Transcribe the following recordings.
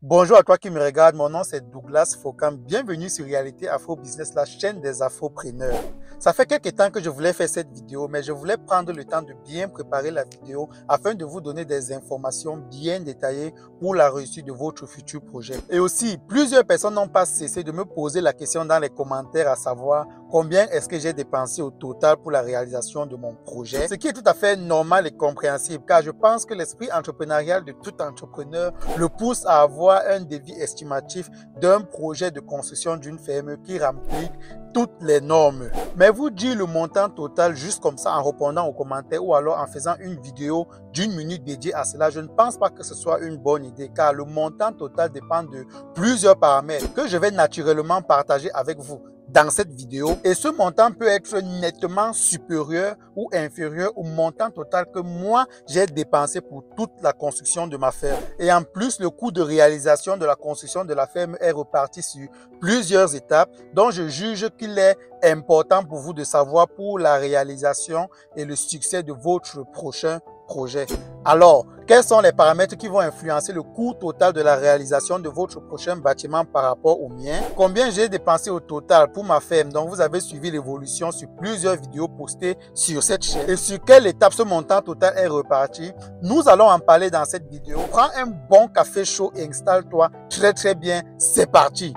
Bonjour à toi qui me regarde, mon nom c'est Douglas Fokam. Bienvenue sur Réalité Afro Business, la chaîne des afropreneurs. Ça fait quelques temps que je voulais faire cette vidéo, mais je voulais prendre le temps de bien préparer la vidéo afin de vous donner des informations bien détaillées pour la réussite de votre futur projet. Et aussi, plusieurs personnes n'ont pas cessé de me poser la question dans les commentaires, à savoir combien est-ce que j'ai dépensé au total pour la réalisation de mon projet. Ce qui est tout à fait normal et compréhensible, car je pense que l'esprit entrepreneurial de tout entrepreneur le pousse à avoir un devis estimatif d'un projet de construction d'une ferme qui remplit toutes les normes. Mais vous dire le montant total juste comme ça en répondant aux commentaires ou alors en faisant une vidéo d'1 minute dédiée à cela, je ne pense pas que ce soit une bonne idée, car le montant total dépend de plusieurs paramètres que je vais naturellement partager avec vous dans cette vidéo, et ce montant peut être nettement supérieur ou inférieur au montant total que moi j'ai dépensé pour toute la construction de ma ferme. Et en plus, le coût de réalisation de la construction de la ferme est reparti sur plusieurs étapes dont je juge qu'il est important pour vous de savoir pour la réalisation et le succès de votre prochain projet. Alors, quels sont les paramètres qui vont influencer le coût total de la réalisation de votre prochain bâtiment par rapport au mien? Combien j'ai dépensé au total pour ma ferme? Donc, vous avez suivi l'évolution sur plusieurs vidéos postées sur cette chaîne. Et sur quelle étape ce montant total est reparti? Nous allons en parler dans cette vidéo. Prends un bon café chaud et installe-toi très bien. C'est parti!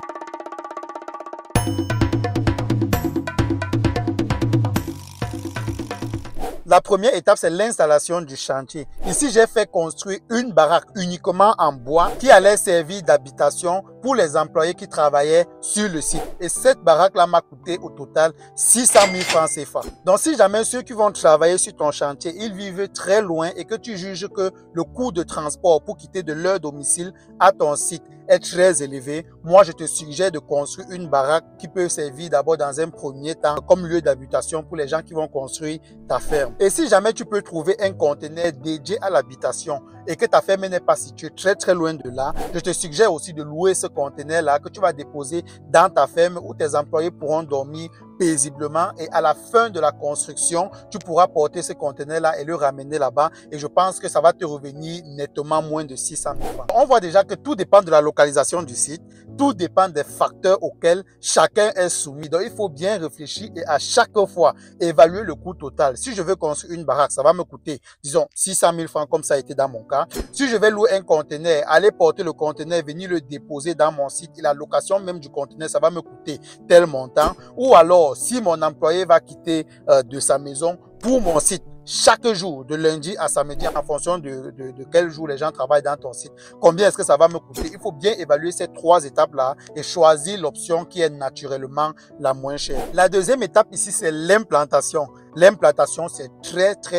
La première étape, c'est l'installation du chantier. Ici, j'ai fait construire une baraque uniquement en bois qui allait servir d'habitation pour les employés qui travaillaient sur le site. Et cette baraque-là m'a coûté au total 600 000 francs CFA. Donc, si jamais ceux qui vont travailler sur ton chantier, ils vivent très loin et que tu juges que le coût de transport pour quitter de leur domicile à ton site est très élevé, moi je te suggère de construire une baraque qui peut servir d'abord dans un premier temps comme lieu d'habitation pour les gens qui vont construire ta ferme. Et si jamais tu peux trouver un conteneur dédié à l'habitation et que ta ferme n'est pas située très loin de là, je te suggère aussi de louer ce conteneur-là que tu vas déposer dans ta ferme où tes employés pourront dormir paisiblement, et à la fin de la construction, tu pourras porter ce conteneur-là et le ramener là-bas, et je pense que ça va te revenir nettement moins de 600 000 francs. On voit déjà que tout dépend de la localisation du site, tout dépend des facteurs auxquels chacun est soumis. Donc, il faut bien réfléchir et à chaque fois évaluer le coût total. Si je veux construire une baraque, ça va me coûter, disons, 600 000 francs comme ça a été dans mon cas. Si je vais louer un conteneur, aller porter le conteneur, venir le déposer dans mon site, et la location même du conteneur, ça va me coûter tel montant. Ou alors, si mon employé va quitter de sa maison pour mon site, chaque jour, de lundi à samedi, en fonction de quel jour les gens travaillent dans ton site, combien est-ce que ça va me coûter? Il faut bien évaluer ces trois étapes-là et choisir l'option qui est naturellement la moins chère. La deuxième étape ici, c'est l'implantation. L'implantation, c'est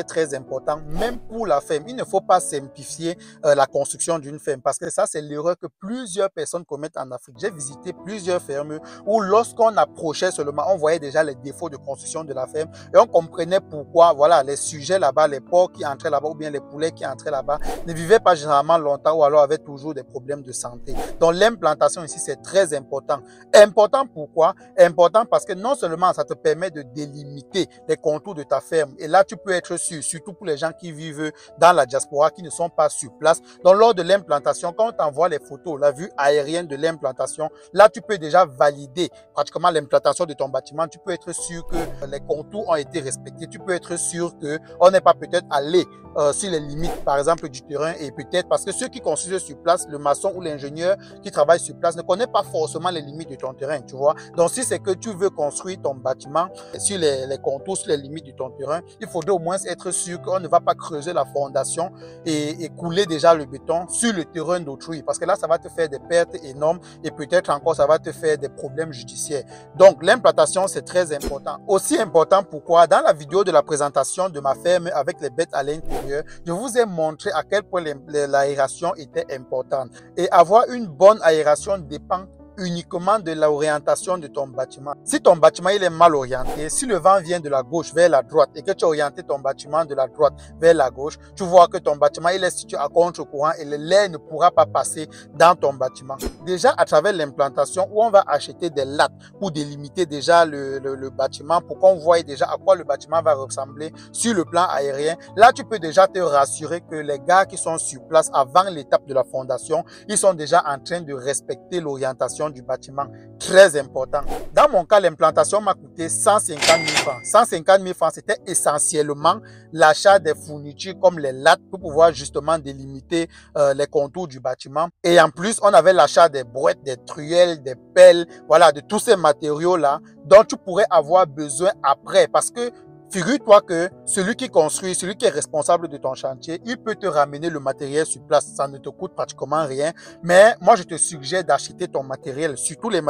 très important, même pour la ferme. Il ne faut pas simplifier la construction d'une ferme, parce que ça, c'est l'erreur que plusieurs personnes commettent en Afrique. J'ai visité plusieurs fermes où lorsqu'on approchait seulement, on voyait déjà les défauts de construction de la ferme et on comprenait pourquoi, voilà, les sujets là-bas, les porcs qui entraient là-bas ou bien les poulets qui entraient là-bas ne vivaient pas généralement longtemps ou alors avaient toujours des problèmes de santé. Donc, l'implantation ici, c'est très important. Important pourquoi? Important parce que non seulement ça te permet de délimiter les contours de ta ferme, et là tu peux être sûr, surtout pour les gens qui vivent dans la diaspora, qui ne sont pas sur place. Donc lors de l'implantation, quand on t'envoie les photos, la vue aérienne de l'implantation, là tu peux déjà valider pratiquement l'implantation de ton bâtiment. Tu peux être sûr que les contours ont été respectés, tu peux être sûr que on n'est pas peut-être allé sur les limites par exemple du terrain, et peut-être parce que ceux qui construisent sur place, le maçon ou l'ingénieur qui travaille sur place ne connaît pas forcément les limites de ton terrain, tu vois. Donc si c'est que tu veux construire ton bâtiment sur les contours, sur les limites de ton terrain, il faudrait au moins être sûr qu'on ne va pas creuser la fondation et couler déjà le béton sur le terrain d'autrui, parce que là ça va te faire des pertes énormes et peut-être encore ça va te faire des problèmes judiciaires. Donc l'implantation, c'est très important. Aussi important pourquoi dans la vidéo de la présentation de ma ferme avec les bêtes à l'intérieur, je vous ai montré à quel point l'aération était importante, et avoir une bonne aération dépend uniquement de l'orientation de ton bâtiment. Si ton bâtiment il est mal orienté, si le vent vient de la gauche vers la droite et que tu as orienté ton bâtiment de la droite vers la gauche, tu vois que ton bâtiment il est situé à contre-courant et l'air ne pourra pas passer dans ton bâtiment. Déjà à travers l'implantation où on va acheter des lattes pour délimiter déjà le bâtiment, pour qu'on voie déjà à quoi le bâtiment va ressembler sur le plan aérien. Là, tu peux déjà te rassurer que les gars qui sont sur place avant l'étape de la fondation, ils sont déjà en train de respecter l'orientation du bâtiment. Très important. Dans mon cas, l'implantation m'a coûté 150 000 francs. 150 000 francs, c'était essentiellement l'achat des fournitures comme les lattes pour pouvoir justement délimiter les contours du bâtiment. Et en plus, on avait l'achat des brouettes, des truelles, des pelles, voilà, de tous ces matériaux-là dont tu pourrais avoir besoin après parce que figure-toi que celui qui construit, celui qui est responsable de ton chantier, il peut te ramener le matériel sur place. Ça ne te coûte pratiquement rien. Mais moi, je te suggère d'acheter ton matériel, surtout les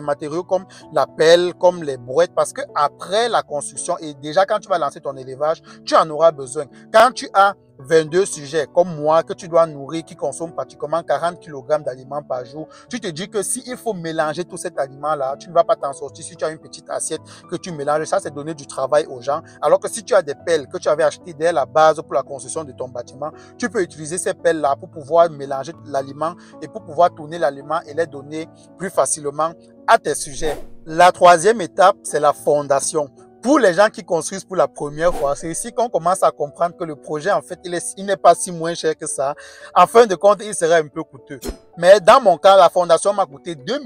matériaux comme la pelle, comme les brouettes, parce que après la construction et déjà quand tu vas lancer ton élevage, tu en auras besoin. Quand tu as 22 sujets comme moi que tu dois nourrir, qui consomment pratiquement 40 kg d'aliments par jour, tu te dis que s'il faut mélanger tout cet aliment-là, tu ne vas pas t'en sortir. Si tu as une petite assiette que tu mélanges, ça c'est donner du travail aux gens. Alors que si tu as des pelles que tu avais achetées dès la base pour la construction de ton bâtiment, tu peux utiliser ces pelles-là pour pouvoir mélanger l'aliment et pour pouvoir tourner l'aliment et les donner plus facilement à tes sujets. La troisième étape, c'est la fondation. Pour les gens qui construisent pour la première fois, c'est ici qu'on commence à comprendre que le projet, en fait, il n'est pas si moins cher que ça. En fin de compte, il serait un peu coûteux. Mais dans mon cas, la fondation m'a coûté 2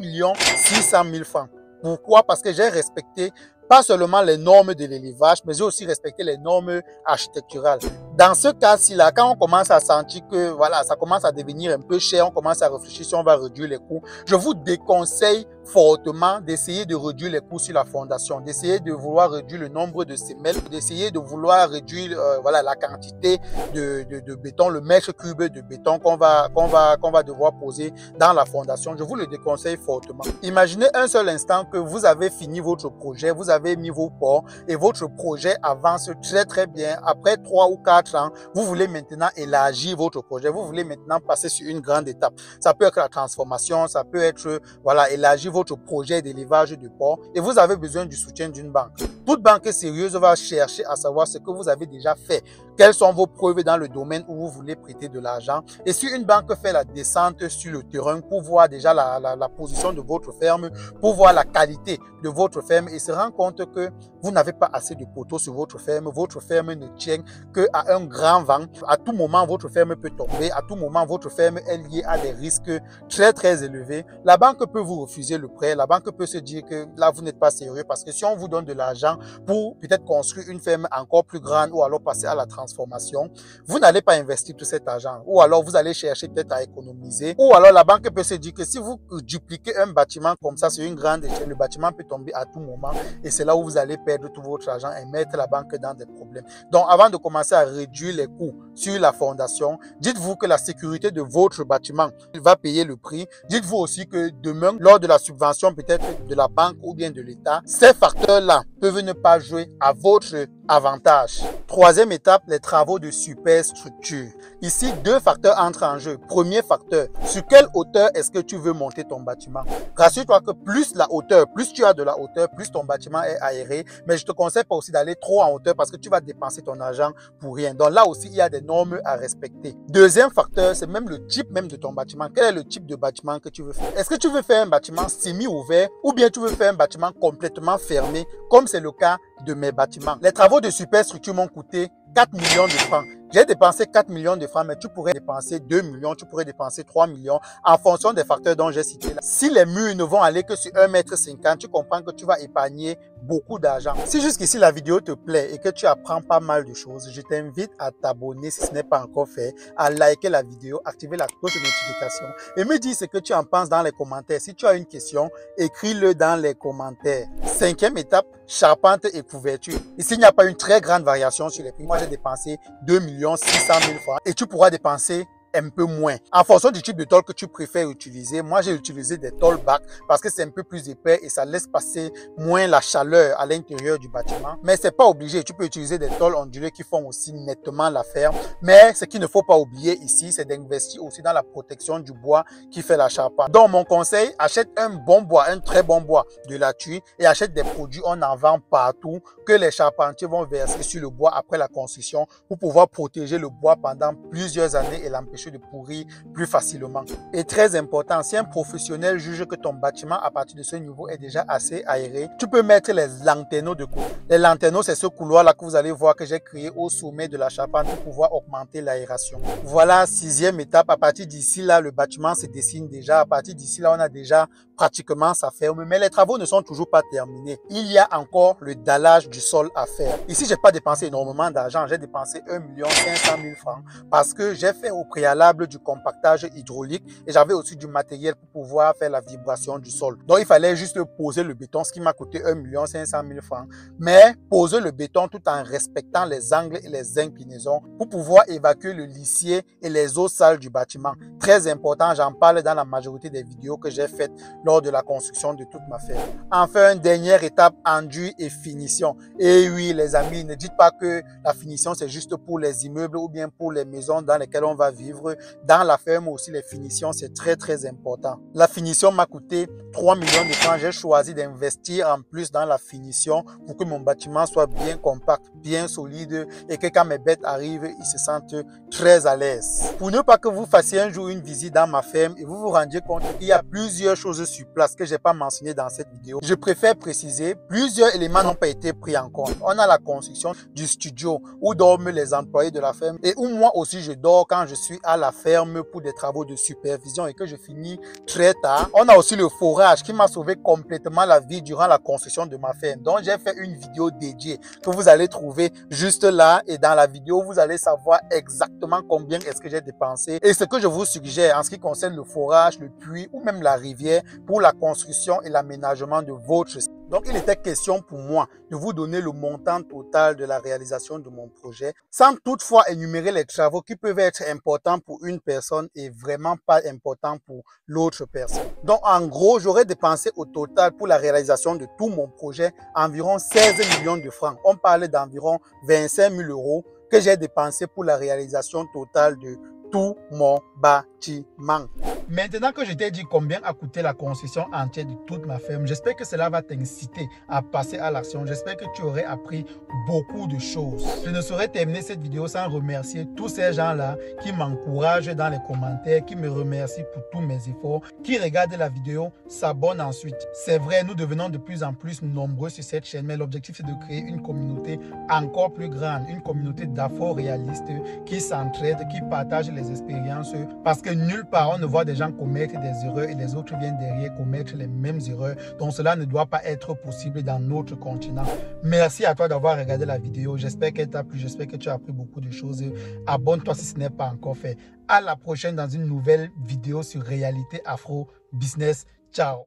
600 000 francs. Pourquoi? Parce que j'ai respecté pas seulement les normes de l'élevage, mais j'ai aussi respecté les normes architecturales. Dans ce cas-ci, là, quand on commence à sentir que voilà, ça commence à devenir un peu cher, on commence à réfléchir si on va réduire les coûts, je vous déconseille fortement d'essayer de réduire les coûts sur la fondation, d'essayer de vouloir réduire le nombre de semelles, d'essayer de vouloir réduire voilà, la quantité de béton, le mètre cube de béton qu'on va devoir poser dans la fondation. Je vous le déconseille fortement. Imaginez un seul instant que vous avez fini votre projet, vous avez mis vos ports et votre projet avance très très bien. Après 3 ou 4 ans, vous voulez maintenant élargir votre projet, vous voulez maintenant passer sur une grande étape. Ça peut être la transformation, ça peut être voilà, élargir votre projet d'élevage de porc et vous avez besoin du soutien d'une banque. Toute banque sérieuse va chercher à savoir ce que vous avez déjà fait, quelles sont vos preuves dans le domaine où vous voulez prêter de l'argent. Et si une banque fait la descente sur le terrain pour voir déjà la position de votre ferme, pour voir la qualité de votre ferme et se rend compte que vous n'avez pas assez de poteaux sur votre ferme ne tient qu'à un grand vent. À tout moment, votre ferme peut tomber. À tout moment, votre ferme est liée à des risques très très élevés. La banque peut vous refuser le prêt. La banque peut se dire que là, vous n'êtes pas sérieux parce que si on vous donne de l'argent pour peut-être construire une ferme encore plus grande ou alors passer à la transformation, vous n'allez pas investir tout cet argent. Ou alors, vous allez chercher peut-être à économiser. Ou alors, la banque peut se dire que si vous dupliquez un bâtiment comme ça sur une grande échelle, le bâtiment peut tomber à tout moment et c'est là où vous allez perdre tout votre argent et mettre la banque dans des problèmes. Donc, avant de commencer à réduire les coûts sur la fondation, dites-vous que la sécurité de votre bâtiment va payer le prix. Dites-vous aussi que demain, lors de la subvention peut-être de la banque ou bien de l'État, ces facteurs-là peuvent ne pas jouer à votre avantage. Troisième étape, les travaux de superstructure. Ici, 2 facteurs entrent en jeu. Premier facteur, sur quelle hauteur est-ce que tu veux monter ton bâtiment? Rassure-toi que plus la hauteur, plus tu as de la hauteur, plus ton bâtiment est aéré. Mais je te conseille pas aussi d'aller trop en hauteur parce que tu vas dépenser ton argent pour rien. Donc là aussi, il y a des normes à respecter. Deuxième facteur, c'est même le type même de ton bâtiment. Quel est le type de bâtiment que tu veux faire? Est-ce que tu veux faire un bâtiment semi-ouvert ou bien tu veux faire un bâtiment complètement fermé comme c'est le cas de mes bâtiments? Les travaux de superstructure m'ont coûté 4 millions de francs. J'ai dépensé 4 millions de francs, mais tu pourrais dépenser 2 millions, tu pourrais dépenser 3 millions en fonction des facteurs dont j'ai cité là. Si les murs ne vont aller que sur 1,50 m, tu comprends que tu vas épargner beaucoup d'argent. Si jusqu'ici la vidéo te plaît et que tu apprends pas mal de choses, je t'invite à t'abonner si ce n'est pas encore fait, à liker la vidéo, activer la cloche de notification et me dire ce que tu en penses dans les commentaires. Si tu as une question, écris-le dans les commentaires. 5e étape, charpente et couverture. Ici, il n'y a pas une très grande variation sur les prix. Moi, j'ai dépensé 2 600 000 francs et tu pourras dépenser un peu moins. En fonction du type de tôle que tu préfères utiliser, moi j'ai utilisé des tôles bac parce que c'est un peu plus épais et ça laisse passer moins la chaleur à l'intérieur du bâtiment. Mais c'est pas obligé, tu peux utiliser des tôles ondulées qui font aussi nettement l'affaire. Mais ce qu'il ne faut pas oublier ici, c'est d'investir aussi dans la protection du bois qui fait la charpente. Donc mon conseil, achète un bon bois, un très bon bois de la tuile et achète des produits en vend partout que les charpentiers vont verser sur le bois après la construction pour pouvoir protéger le bois pendant plusieurs années et l'empêcher de pourrir plus facilement. Et très important, si un professionnel juge que ton bâtiment à partir de ce niveau est déjà assez aéré, tu peux mettre les lanterneaux de couloir. Les lanterneaux, c'est ce couloir-là que vous allez voir que j'ai créé au sommet de la charpente pour pouvoir augmenter l'aération. Voilà, 6e étape. À partir d'ici là, le bâtiment se dessine déjà. À partir d'ici là, on a déjà pratiquement sa ferme, mais les travaux ne sont toujours pas terminés. Il y a encore le dallage du sol à faire. Ici, j'ai pas dépensé énormément d'argent. J'ai dépensé 1 500 000 francs parce que j'ai fait au préalable du compactage hydraulique et j'avais aussi du matériel pour pouvoir faire la vibration du sol. Donc, il fallait juste poser le béton, ce qui m'a coûté 1 500 000 francs. Mais poser le béton tout en respectant les angles et les inclinaisons pour pouvoir évacuer le lissier et les eaux sales du bâtiment. Très important, j'en parle dans la majorité des vidéos que j'ai faites lors de la construction de toute ma ferme. Enfin, une dernière étape, enduit et finition. Et oui, les amis, ne dites pas que la finition, c'est juste pour les immeubles ou bien pour les maisons dans lesquelles on va vivre. Dans la ferme aussi, les finitions, c'est très important. La finition m'a coûté 3 millions de francs. J'ai choisi d'investir en plus dans la finition pour que mon bâtiment soit bien compact, bien solide et que quand mes bêtes arrivent, ils se sentent très à l'aise. Pour ne pas que vous fassiez un jour une visite dans ma ferme et vous vous rendiez compte qu'il y a plusieurs choses sur place que j'ai pas mentionné dans cette vidéo, je préfère préciser, plusieurs éléments n'ont pas été pris en compte. On a la construction du studio où dorment les employés de la ferme et où moi aussi je dors quand je suis à la ferme pour des travaux de supervision et que je finis très tard. On a aussi le forage qui m'a sauvé complètement la vie durant la construction de ma ferme. Donc j'ai fait une vidéo dédiée que vous allez trouver juste là et dans la vidéo vous allez savoir exactement combien est-ce que j'ai dépensé et ce que je vous suggère en ce qui concerne le forage, le puits ou même la rivière pour la construction et l'aménagement de votre site. Donc, il était question pour moi de vous donner le montant total de la réalisation de mon projet sans toutefois énumérer les travaux qui peuvent être importants pour une personne et vraiment pas importants pour l'autre personne. Donc, en gros, j'aurais dépensé au total pour la réalisation de tout mon projet environ 16 millions de francs. On parle d'environ 25 000 euros que j'ai dépensé pour la réalisation totale de tout mon bâtiment. Maintenant que je t'ai dit combien a coûté la construction entière de toute ma ferme, j'espère que cela va t'inciter à passer à l'action. J'espère que tu aurais appris beaucoup de choses. Je ne saurais terminer cette vidéo sans remercier tous ces gens-là qui m'encouragent dans les commentaires, qui me remercient pour tous mes efforts, qui regardent la vidéo, s'abonnent ensuite. C'est vrai, nous devenons de plus en plus nombreux sur cette chaîne, mais l'objectif c'est de créer une communauté encore plus grande, une communauté d'afro-réalistes qui s'entraident, qui partagent les expériences, parce que nulle part on ne voit des gens commettre des erreurs et les autres viennent derrière commettre les mêmes erreurs. Donc cela ne doit pas être possible dans notre continent. Merci à toi d'avoir regardé la vidéo. J'espère qu'elle t'a plu. J'espère que tu as appris beaucoup de choses. Abonne-toi si ce n'est pas encore fait. À la prochaine dans une nouvelle vidéo sur Réalité Afro Business. Ciao.